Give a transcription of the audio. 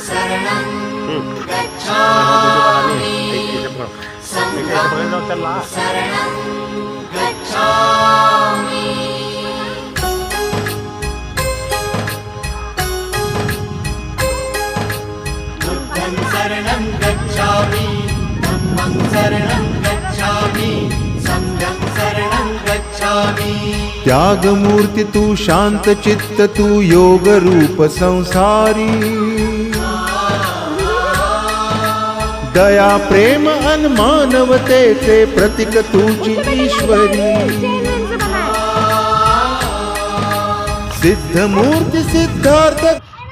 शरणं गच्छामि संघं शरणं गच्छामि बुद्धं शरणं गच्छामि धम्मं शरणं गच्छामि संघं शरणं गच्छामि त्याग मूर्ति तू शांत चित्त तू योग रूप संसारी दया प्रेम अन मानवतेचे प्रतीक तुझी ईश्वरी सिद्ध मूर्ति सिद्धार्थ